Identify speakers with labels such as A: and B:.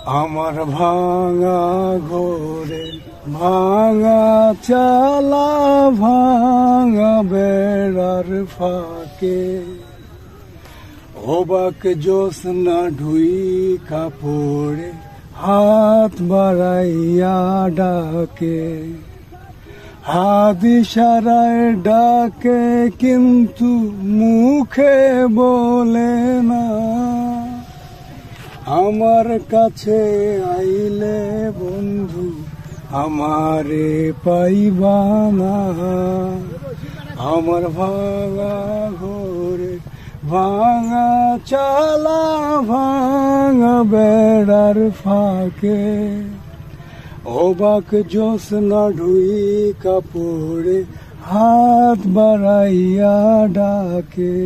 A: আমার ভাঙা ঘরে ভাঙা চালা ভাঙা বেড়ার ফাঁকে অবাক জ্যোৎস্না ঢুই কাপড়ে হাত বাড়াইয়া ডাকে, হাত ইশারায় ডাকে কিন্তু মুখে বলে না। আমার কাছে আইলে বন্ধু আমারে পাইবা না। আমার ভাঙা ঘরে ভাঙা চালা ভাঙা বেড়ার ফাঁকে অবাক জ্যোৎস্না ঢুই কাপড়ে হাত বাড়াইয়া ডাকে।